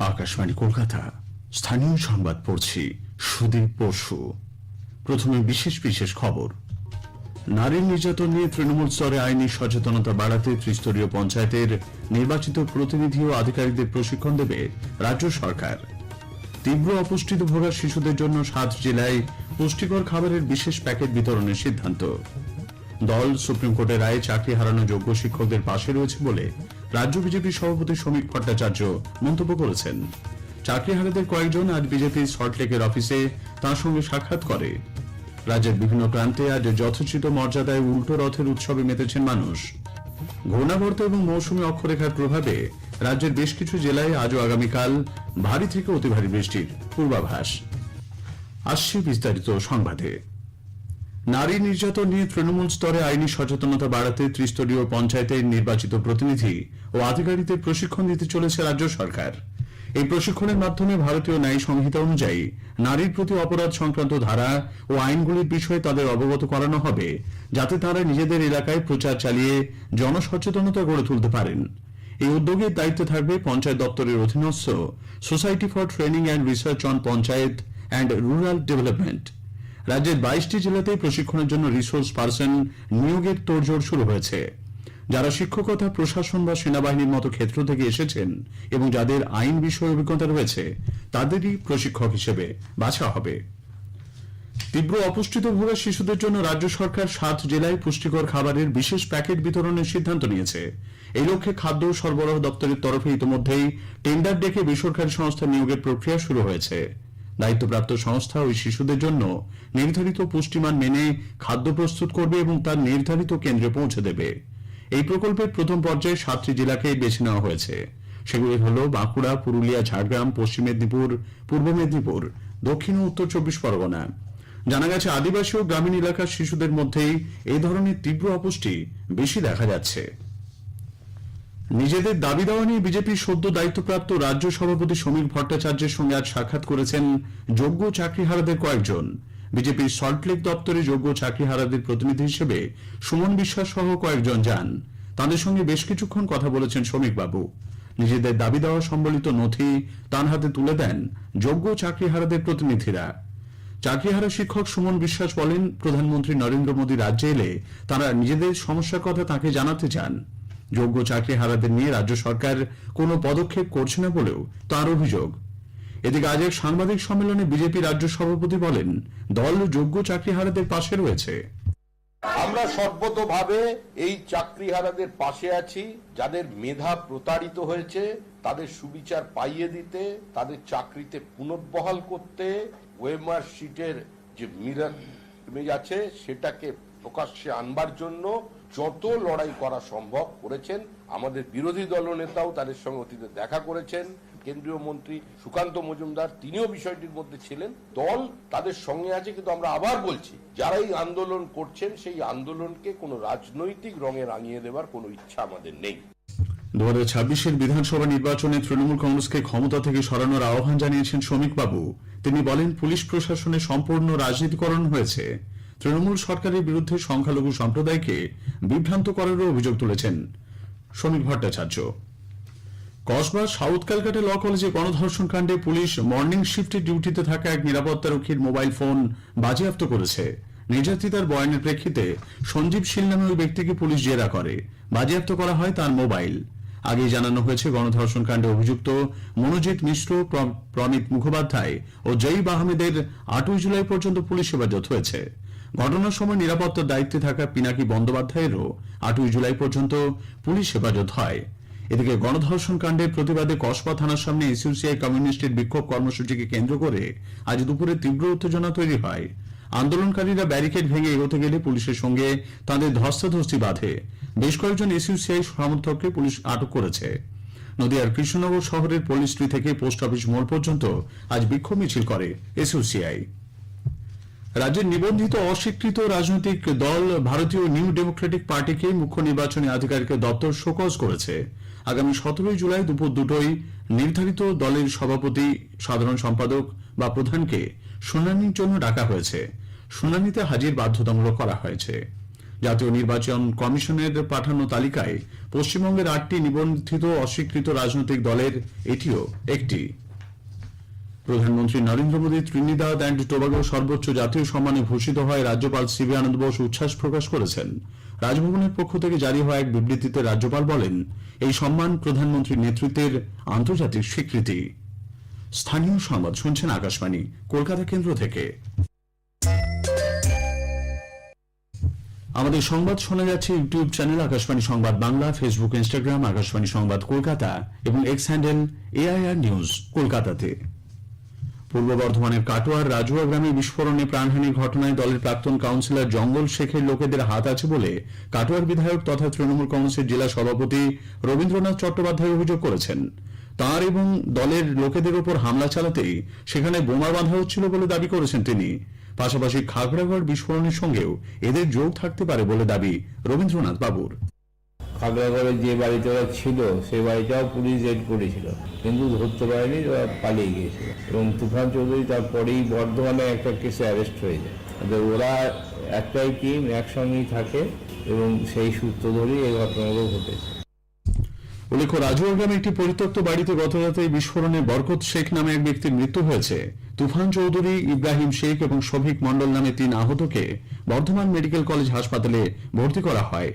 আকাশবাণী কলকাতা, স্থানীয় সংবাদ পড়ছি সুদীপ বসু। প্রথমে বিশেষ বিশেষ খবর। নারী নির্যাতন নিয়ে তৃণমূল স্তরে আইনি সচেতনতা বাড়াতে ত্রিস্তরীয় পঞ্চায়েতের নির্বাচিত প্রতিনিধি ও আধিকারিকদের প্রশিক্ষণ দেবে রাজ্য সরকার। তীব্র অপুষ্টিতে ভোগা শিশুদের জন্য 7 জেলায় পুষ্টিকর খাবারের বিশেষ প্যাকেট বিতরণের সিদ্ধান্ত। দল সুপ্রিম কোর্টের রায়ে চাকরি হারানো যোগ্য শিক্ষকদের পাশে রয়েছে বলে রাজ্য বিজেপির সভাপতি শ্রমিক ভট্টাচার্য মন্তব্য করেছেন। চাকরিহারাদের কয়েকজন আজ বিজেপির সল্টলেকের অফিসে তাঁর সঙ্গে সাক্ষাৎ করে। রাজ্যের বিভিন্ন প্রান্তে আজ যথোচিত মর্যাদায় উল্টো রথের উৎসবে মেতেছেন মানুষ। ঘূর্ণাবর্ত এবং মৌসুমী অক্ষরেখার প্রভাবে রাজ্যের বেশ কিছু জেলায় আজ ও আগামীকাল ভারী থেকে অতি ভারী বৃষ্টির পূর্বাভাস। আসছে বিস্তারিত সংবাদে। নারী নির্যাতন নিয়ে তৃণমূল স্তরে আইনি সচেতনতা বাড়াতে ত্রিস্তরীয় পঞ্চায়েতের নির্বাচিত প্রতিনিধি ও আধিকারিকদের প্রশিক্ষণ দিতে চলেছে রাজ্য সরকার। এই প্রশিক্ষণের মাধ্যমে ভারতীয় ন্যায় সংহিতা অনুযায়ী নারীর প্রতি অপরাধ সংক্রান্ত ধারা ও আইনগুলির বিষয়ে তাদের অবগত করানো হবে, যাতে তারা নিজেদের এলাকায় প্রচার চালিয়ে জনসচেতনতা গড়ে তুলতে পারেন। এই উদ্যোগের দায়িত্বে থাকবে পঞ্চায়েত দপ্তরের অধীনস্থ society for training and research on panchayat and rural development. রাজ্যের 22টি জেলাতে প্রশিক্ষণের জন্য রিসোর্স পার্সন নিয়োগের তোড়জোড় শুরু হয়েছে। যারা শিক্ষকতা, প্রশাসন বা সেনাবাহিনীর মতো ক্ষেত্র থেকে এসেছেন এবং যাদের আইন বিষয়ে অভিজ্ঞতা রয়েছে তাদেরই প্রশিক্ষক হিসেবে বাছা হবে। তীব্র অপুষ্টিতে ভোগা শিশুদের জন্য রাজ্য সরকার 7 জেলায় পুষ্টিকর খাবারের বিশেষ প্যাকেট বিতরণের সিদ্ধান্ত নিয়েছে। এই লক্ষ্যে খাদ্য সরবরাহ দপ্তরের তরফে ইতিমধ্যেই টেন্ডার ডেকে বেসরকারি সংস্থা নিয়োগের প্রক্রিয়া শুরু হয়েছে। দায়িত্বপ্রাপ্ত সংস্থা ওই শিশুদের জন্য নির্ধারিত পুষ্টিমান মেনে খাদ্য প্রস্তুত করবে এবং তার নির্ধারিত কেন্দ্রে পৌঁছে দেবে। এই প্রকল্পের প্রথম পর্যায়ে 7টি জেলাকে বেছে নেওয়া হয়েছে। সেগুলি হল বাঁকুড়া, পুরুলিয়া, ঝাড়গ্রাম, পশ্চিম মেদিনীপুর, পূর্ব মেদিনীপুর, দক্ষিণ ও উত্তর 24 পরগনা। জানা গেছে, আদিবাসী ও গ্রামীণ এলাকার শিশুদের মধ্যেই এই ধরনের তীব্র অপুষ্টি বেশি দেখা যাচ্ছে। নিজেদের দাবি দেওয়া নিয়ে বিজেপির সদ্য দায়িত্বপ্রাপ্ত রাজ্য সভাপতি শ্রমিক ভট্টাচার্যের সঙ্গে আজ সাক্ষাৎ করেছেন যোগ্য চাকরিহারাদের কয়েকজন। বিজেপির সল্টলেক দপ্তরে যোগ্য চাকরিহারাদের প্রতিনিধি হিসেবে সুমন বিশ্বাস সহ কয়েকজন যান। তাদের সঙ্গে বেশ কিছুক্ষণ কথা বলেছেন শ্রমিকবাবু। নিজেদের দাবি দেওয়া সম্বলিত নথি তাঁর হাতে তুলে দেন যোগ্য চাকরিহারাদের প্রতিনিধিরা। চাকরিহারা শিক্ষক সুমন বিশ্বাস বলেন, প্রধানমন্ত্রী নরেন্দ্র মোদী রাজ্যে এলে তারা নিজেদের সমস্যার কথা তাঁকে জানাতে চান। যোগ্য চাকরিহারাদের নিয়ে রাজ্য সরকার কোনো পদক্ষেপ করছে না বলেও তাঁর অভিযোগ। এদিকে আজ এক সাংবাদিক সম্মেলনে বিজেপি রাজ্য সভাপতি বলেন, দল যোগ্য চাকরিহারাদের পাশে রয়েছে। আমরা সর্বতভাবে এই চাকরিহারাদের পাশে আছি। যাদের মেধা প্রতারিত হয়েছে তাদের সুবিচার পাইয়ে দিতে, তাদের চাকরিতে পুনর্বহাল করতে, ওয়েমার শিটের যে মিরাজ আছে সেটাকে প্রকাশ্যে আনবার জন্য যত লড়াই করা সম্ভব করেছেন। আমাদের বিরোধী দলনেতাও তাদের সঙ্গে অতীতে দেখা করেছেন। কেন্দ্রীয় মন্ত্রী সুকান্ত মজুমদার তিনিও বিষয়টির মধ্যে ছিলেন। দল তাদের সঙ্গে আছে, কিন্তু আমরা আবার বলছি, যারা এই আন্দোলন করছেন সেই আন্দোলনকে কোনো রাজনৈতিক রঙে রাঙিয়ে দেবার কোনো ইচ্ছা আমাদের নেই। 2026-এর বিধানসভা নির্বাচনে তৃণমূল কংগ্রেসকে ক্ষমতা থেকে সরানোর আহ্বান জানিয়েছেন শ্রমিকবাবু। তিনি বলেন, পুলিশ প্রশাসনে সম্পূর্ণ রাজনীতিকরণ হয়েছে। তৃণমূল সরকারের বিরুদ্ধে সংখ্যালঘু সম্প্রদায়কে বিভ্রান্ত করারও অভিযোগ তুলেছেন শ্রমিক ভট্টাচার্য। কসবা সাউথ ক্যালকাটা ল কলেজে গণধর্ষণ কাণ্ডে পুলিশ মর্নিং শিফটে ডিউটিতে থাকা এক নিরাপত্তারক্ষীর মোবাইল ফোন বাজেয়াপ্ত করেছে। নির্যাতিতার বয়ানের প্রেক্ষিতে সঞ্জীব শীল নামে ওই ব্যক্তিকে পুলিশ জেরা করে। বাজেয়াপ্ত করা হয় তার মোবাইল। আগেই জানানো হয়েছে, গণধর্ষণ কাণ্ডে অভিযুক্ত মনোজিৎ মিশ্র, প্রমিত মুখোপাধ্যায় ও জয়ীব আহমেদের 8ই জুলাই পর্যন্ত পুলিশ হেফাজত হয়েছে। ঘটনার সময় নিরাপত্তার দায়িত্বে থাকা পিনাকি বন্দ্যোপাধ্যায়েরও 8ই জুলাই পর্যন্ত পুলিশ হেফাজত হয়। এদিকে গণধর্ষণ কাণ্ডের প্রতিবাদে কসবা থানার সামনে এসইউসিআই কমিউনিস্টের বিক্ষোভ কর্মসূচিকে কেন্দ্র করে আজ দুপুরে তীব্র উত্তেজনা তৈরি হয়। আন্দোলনকারীরা ব্যারিকেড ভেঙে এগোতে গেলে পুলিশের সঙ্গে তাদের ধস্তাধস্তি বাধে। বেশ কয়েকজন এসইউসিআই সমর্থককে পুলিশ আটক করেছে। নদিয়ার কৃষ্ণনগর শহরের পল্লীশ্রী থেকে পোস্ট অফিস মোড় পর্যন্ত আজ বিক্ষোভ মিছিল করে এসইউসিআই। রাজ্যের নিবন্ধিত অস্বীকৃত রাজনৈতিক দল ভারতীয় নিউ ডেমোক্রেটিক পার্টিকে মুখ্য নির্বাচনী আধিকারিকের দপ্তর শোকজ করেছে। আগামী 17 জুলাই দুপুর 2টোয় নির্ধারিত দলের সভাপতি, সাধারণ সম্পাদক বা প্রধানকে শুনানির জন্য ডাকা হয়েছে। শুনানিতে হাজির বাধ্যতামূলক করা হয়েছে। জাতীয় নির্বাচন কমিশনের পাঠানো তালিকায় পশ্চিমবঙ্গের 8টি নিবন্ধিত অস্বীকৃত রাজনৈতিক দলের এটিও একটি। প্রধানমন্ত্রী Narendra Modi Trinidad and Tobago সর্বোচ্চ জাতীয় সম্মানে ভূষিত হয় রাজ্যপাল সিবি আনন্দ বোস উচ্ছ্বাস প্রকাশ করেছেন। রাজভবনের পক্ষ থেকে জারি হওয়া এক বিবৃতিতে রাজ্যপাল বলেন, এই সম্মান প্রধানমন্ত্রীর নেতৃত্বের আন্তর্জাতিক স্বীকৃতি। স্থানীয় সংবাদ শুনছেন আকাশবাণী কলকাতা কেন্দ্র থেকে। আমাদের সংবাদ শোনা যাচ্ছে ইউটিউব চ্যানেল আকাশবাণী সংবাদ বাংলা, ফেসবুক, ইনস্টাগ্রাম আকাশবাণী সংবাদ কলকাতা এবং এক্স হ্যান্ডেল এআইআর নিউজ কলকাতাতে। পূর্ব বর্ধমানের কাটোয়ার রাজুয়া গ্রামে বিস্ফোরণে প্রাণহানির ঘটনায় দলের প্রাক্তন কাউন্সিলর জঙ্গল শেখের লোকেদের হাত আছে বলে কাটোয়ার বিধায়ক তথা তৃণমূল কংগ্রেসের জেলা সভাপতি রবীন্দ্রনাথ চট্টোপাধ্যায় অভিযোগ করেছেন। তাঁর এবং দলের লোকেদের উপর হামলা চালাতেই সেখানে বোমা বাঁধা হচ্ছিল বলে দাবি করেছেন তিনি। পাশাপাশি খাগড়াগড় বিস্ফোরণের সঙ্গেও এদের যোগ থাকতে পারে বলে দাবি রবীন্দ্রনাথ বাবুর। খাগড়াগড়ে যে বাড়িতে ওরা ছিল সেই বাড়িটাও পুলিশ রেড করেছিল, কিন্তু ধরতে পারেনি, ওরা পালিয়ে গিয়েছিল। এবং তুফান চৌধুরী তারপরেই বর্ধমানে একটা কেসে অ্যারেস্ট হয়ে যায়। ওরা একটাই টিম, একসঙ্গেই থাকে এবং সেই সূত্র ধরেই এই ঘটনাগুলো ঘটেছে। উল্লেখ্য, রাজুয়া গ্রামে একটি পরিত্যক্ত বাড়িতে গত রাতে বিস্ফোরণে বরকত শেখ নামে এক ব্যক্তির মৃত্যু হয়েছে। তুফান চৌধুরী, ইব্রাহিম শেখ এবং শফিক মণ্ডল নামে 3 আহতকে বর্ধমান মেডিকেল কলেজ হাসপাতালে ভর্তি করা হয়।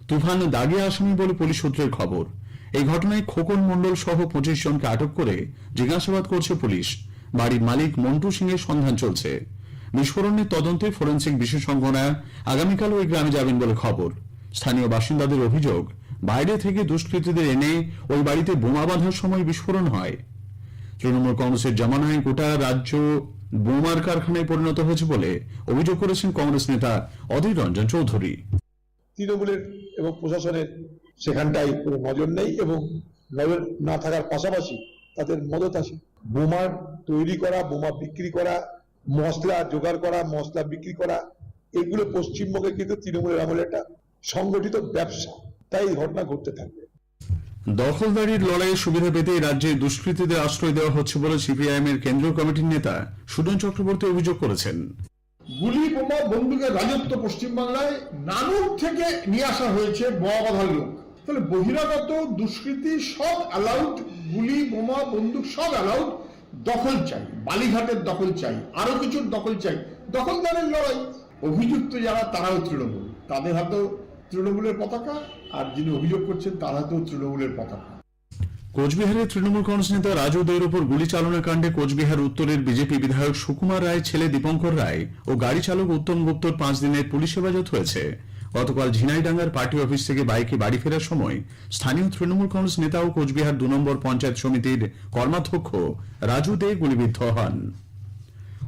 তুফান দাগি আসামি বলে পুলিশ সূত্রের খবর। এই ঘটনায় খোকন মণ্ডল সহ 25 জনকে আটক করে জিজ্ঞাসাবাদ করছে পুলিশ। বাড়ির মালিক মন্টু সিং এর সন্ধান চলছে। বিস্ফোরণের তদন্তে ফরেন্সিক বিশেষজ্ঞরা আগামীকাল ওই গ্রামে যাবেন বলে খবর। স্থানীয় বাসিন্দাদের অভিযোগ, বাইরে থেকে দুষ্কৃতীদের এনে ওই বাড়িতে বোমা বাঁধার সময় বিস্ফোরণ হয়। তৃণমূল কংগ্রেসের জামানায় গোটা রাজ্য বোমার কারখানায় পরিণত হয়েছে বলে অভিযোগ করেছেন কংগ্রেস নেতা অধীর রঞ্জন চৌধুরী। তৃণমূলের এবং প্রশাসনের সেখানটায় কোনো নজর নেই এবং নজর না থাকার পাশাপাশি তাদের মদত আছে। বোমা তৈরি করা, বোমা বিক্রি করা, মশলা জোগাড় করা, মশলা বিক্রি করা, এগুলো পশ্চিমবঙ্গে কিন্তু তৃণমূলের আমলে একটা সংগঠিত ব্যবসা। তাই এই ঘটনা ঘটতে থাকবে। দখলদারির লড়াইয়ে সুবিধা পেতে রাজ্যে দুষ্কৃতীদের আশ্রয় দেওয়া হচ্ছে বলে সিপিআইএম এর কেন্দ্রীয় কমিটির নেতা সুজন চক্রবর্তী অভিযোগ করেছেন। গুলি বোমা বন্দুকের রাজত্ব পশ্চিমবাংলায় নানুর থেকে নিয়ে আসা হয়েছে বোমা বাঁধার লোক। তাহলে বহিরাগত দুষ্কৃতি সব অ্যালাউড, গুলি বোমা বন্দুক সব অ্যালাউড। দখল চাই, বালিঘাটের দখল চাই, আরো কিছুর দখল চাই। দখলদারের লড়াই। অভিযুক্ত যারা তারাও তৃণমূল, তাদের হাতেও তৃণমূলের পতাকা, আর যিনি অভিযোগ করছেন তার হাতেও তৃণমূলের পতাকা। কোচবিহারের তৃণমূল কংগ্রেস নেতা রাজু দেয়ের উপর গুলি চালনার কাণ্ডে কোচবিহার উত্তরের বিজেপি বিধায়ক সুকুমার রায় ছেলে দীপঙ্কর রায় ও গাড়ি চালক উত্তম গুপ্তর 5 দিনের পুলিশ হেফাজত হয়েছে। গতকাল ঝিনাইডাঙ্গার পার্টি অফিস থেকে বাইকে বাড়ি ফেরার সময় স্থানীয় তৃণমূল কংগ্রেস নেতা ও কোচবিহার 2 নম্বর পঞ্চায়েত সমিতির কর্মাধ্যক্ষ রাজু দে গুলিবিদ্ধ হন।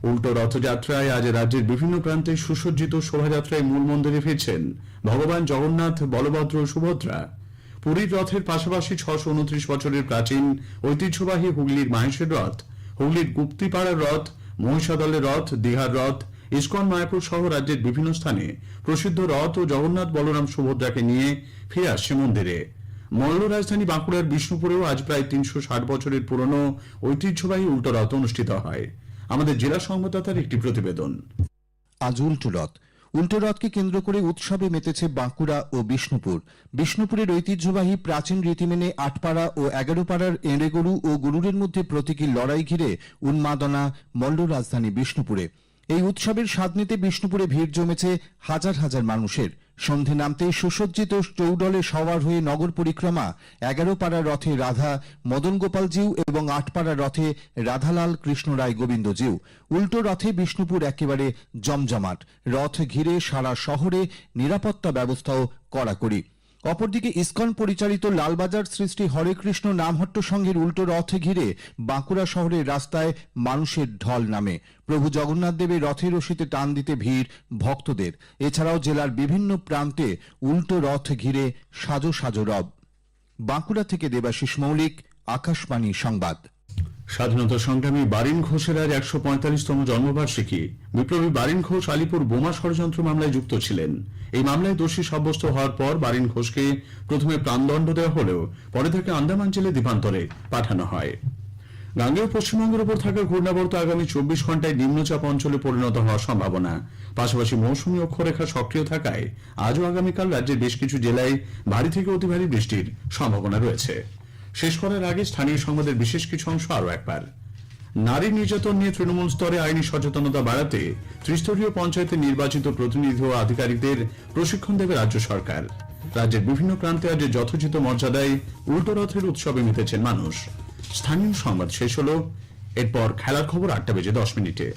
উল্টো রথযাত্রায় আজ রাজ্যের বিভিন্ন প্রান্তে সুসজ্জিত শোভাযাত্রায় মূল মন্দিরে ফিরছেন ভগবান জগন্নাথ, বলভদ্র ও সুভদ্রা। পুরীর রথের পাশাপাশি 629 বছরের প্রাচীন ঐতিহ্যবাহী হুগলির মাহেশের রথ, হুগলির গুপ্তিপাড়ার রথ, মহিষাদলের রথ, দীঘার রথ, ইস্কন মায়াপুর সহ রাজ্যের বিভিন্ন স্থানে প্রসিদ্ধ রথ ও জগন্নাথ, বলরাম, সুভদ্রাকে নিয়ে ফিরে আসছে মন্দিরে। মল্ল রাজধানী বাঁকুড়ার বিষ্ণুপুরেও আজ প্রায় 360 বছরের পুরনো ঐতিহ্যবাহী উল্টো রথ অনুষ্ঠিত হয়। আমাদের জেলা সংবাদদাতার একটি প্রতিবেদন। আজ উল্টো রথ। উল্টো রথকে কেন্দ্র করে উৎসবে মেতেছে বাঁকুড়া ও বিষ্ণুপুর। বিষ্ণুপুরের ঐতিহ্যবাহী প্রাচীন রীতি মেনে 8 পাড়া ও 11 পাড়ার এঁড়ে গরু ও গরুরের মধ্যে প্রতীকী লড়াই ঘিরে উন্মাদনা মল্ল রাজধানী বিষ্ণুপুরে। এই উৎসবের স্বাদ নিতে বিষ্ণুপুরে ভিড় জমেছে হাজার হাজার মানুষের। সন্ধে নামতে সুসজ্জিত চৌডলে সওয়ার হয়ে নগর পরিক্রমা। 11 পাড়ার রথে রাধা মদন গোপাল জিউ এবং 8 পাড়ার রথে রাধালাল কৃষ্ণ রায় গোবিন্দ জিউ। উল্টো রথে বিষ্ণুপুর একেবারে জমজমাট। রথ ঘিরে সারা শহরে নিরাপত্তা ব্যবস্থাও কড়াকড়ি। অপরদিকে ইসকন পরিচালিত লালবাজার শ্রী শ্রী হরে কৃষ্ণ নামহট্ট সংঘের উল্টো রথ ঘিরে বাঁকুড়া শহরের রাস্তায় মানুষের ঢল নামে। প্রভু জগন্নাথ দেবের রথের রশিতে টান দিতে ভিড় ভক্তদের। এছাড়াও জেলার বিভিন্ন প্রান্তে উল্টো রথ ঘিরে সাজো সাজো রব। বাঁকুড়া থেকে দেবাশিস মৌলিক, আকাশবাণী সংবাদ। স্বাধীনতা সংগ্রামী বারিন ঘোষের আজ 145তম জন্মবার্ষিকী। বিপ্লবী বারিন ঘোষ আলিপুর বোমা ষড়যন্ত্র মামলায় যুক্ত ছিলেন। এই মামলায় দোষী সাব্যস্ত হওয়ার পর বারিন ঘোষকে প্রথমে প্রাণদণ্ড দেওয়া হলেও পরে তাকে আন্দামান জেলে দ্বীপান্তরে পাঠানো হয়। গাঙ্গেয় পশ্চিমবঙ্গের উপর থাকা ঘূর্ণাবর্ত আগামী 24 ঘন্টায় নিম্নচাপ অঞ্চলে পরিণত হওয়ার সম্ভাবনা। পাশাপাশি মৌসুমী অক্ষরেখা সক্রিয় থাকায় আজও আগামীকাল রাজ্যের বেশ কিছু জেলায় ভারী থেকে অতি ভারী বৃষ্টির সম্ভাবনা রয়েছে। শেষ করার আগে স্থানীয় সংবাদের বিশেষ কিছু অংশ আরও একবার। নারী নির্যাতন নিয়ে তৃণমূল স্তরে আইনি সচেতনতা বাড়াতে ত্রিস্তরীয় পঞ্চায়েতে নির্বাচিত প্রতিনিধি ও আধিকারিকদের প্রশিক্ষণ দেবে রাজ্য সরকার। রাজ্যের বিভিন্ন প্রান্তে আজ যথোচিত মর্যাদায় উল্টো রথের উৎসবে মেতেছেন মানুষ। স্থানীয় সংবাদ শেষ হলো। এরপর খেলার খবর 8টা বেজে 10 মিনিটে।